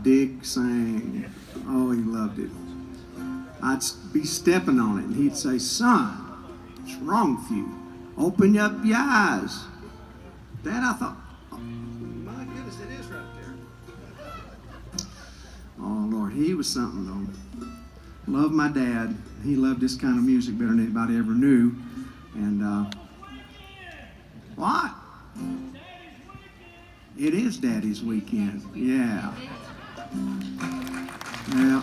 Dick sang. Oh, he loved it. I'd be stepping on it, and he'd say, "Son, what's wrong with you? Open up your eyes." Dad, I thought, oh, my goodness, it is right there. Oh, Lord, he was something, though. Loved my dad. He loved this kind of music better than anybody ever knew. And, what? It is Daddy's weekend. Yeah. Yeah.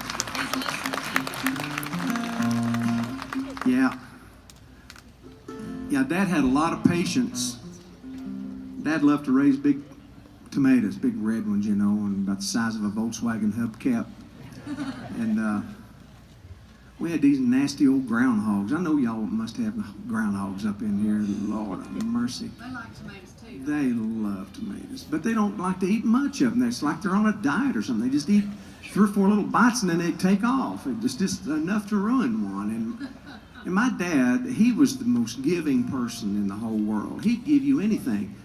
Yeah. Yeah, Dad had a lot of patience. Dad loved to raise big tomatoes, big red ones, you know, and about the size of a Volkswagen hubcap. And we had these nasty old groundhogs. I know y'all must have groundhogs up in here. Lord have mercy. They like tomatoes too. They love tomatoes, but they don't like to eat much of them. It's like they're on a diet or something. They just eat 3 or 4 little bites and then they take off. It's just enough to ruin one. And my dad, he was the most giving person in the whole world. He'd give you anything,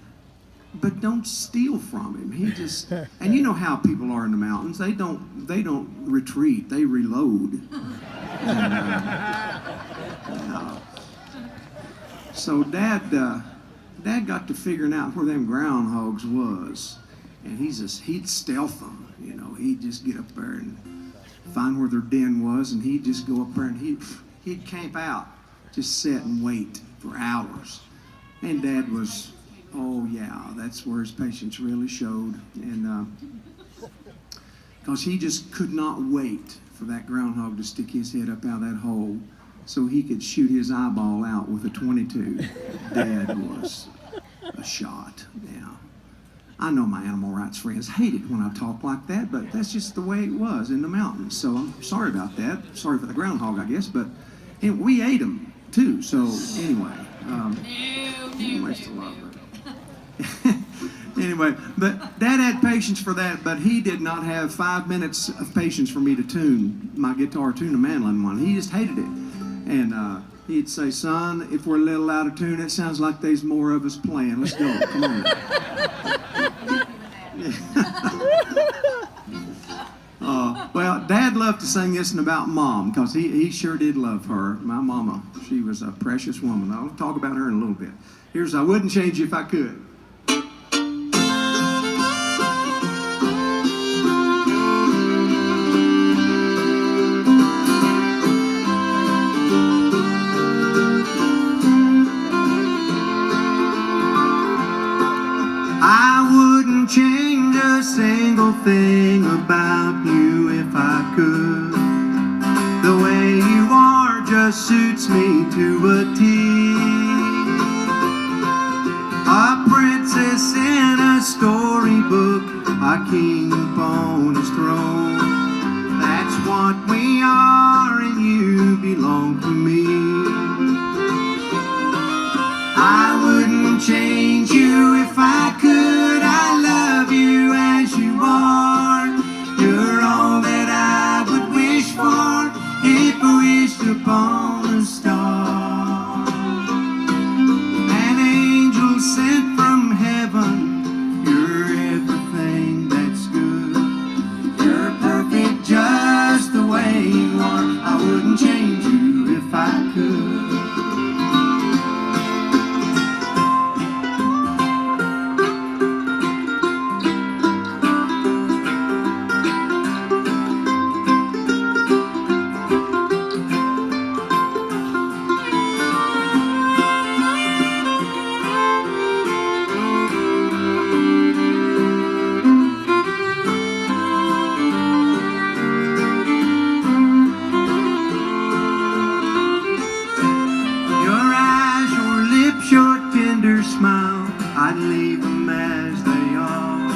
but don't steal from him. He just, and you know how people are in the mountains. They don't retreat. They reload. And, so Dad got to figuring out where them groundhogs was, and he'd stealth them. You know, he'd just get up there and find where their den was, and he'd just go up there and he'd camp out, just sit and wait for hours. And Dad was, oh yeah, that's where his patience really showed, and because he just could not wait for that groundhog to stick his head up out of that hole so he could shoot his eyeball out with a .22. Dad was a shot. Yeah. I know my animal rights friends hate it when I talk like that, but that's just the way it was in the mountains. So I'm sorry about that. Sorry for the groundhog, I guess, but we ate them too. So anyway, I still love her. Anyway, but Dad had patience for that, but he did not have 5 minutes of patience for me to tune my guitar, tune a mandolin one. He just hated it. And he'd say, "Son, if we're a little out of tune, it sounds like there's more of us playing. Let's go, come on." Well, Dad loved to sing this one about Mom, because he sure did love her. My mama, she was a precious woman. I'll talk about her in a little bit. Here's "I Wouldn't Change You If I Could." Change a single thing about you if I could. The way you are just suits me to a T. A princess in a storybook, a king upon his throne. That's what we are, and you belong to me. I wouldn't change you if I could. I love you as you are. You're all that I would wish for if I wished upon a star. An angel sent from heaven. You're everything that's good. You're perfect just the way you are. I wouldn't change you if I could. I'd leave them as they are,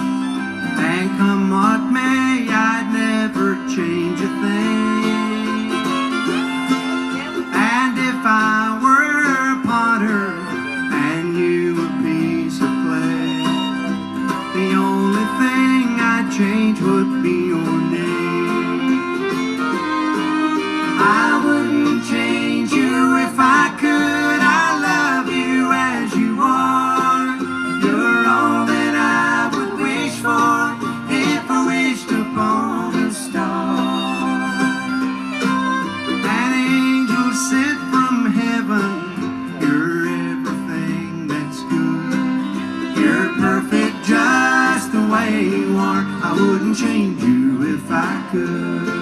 and come what may, I'd never change a thing. And if I were a potter and you a piece of clay, the only thing I'd change would be your name. I wouldn't change you if I could. I love you as you are. You're all that I would wish for if I wished upon change you if I could.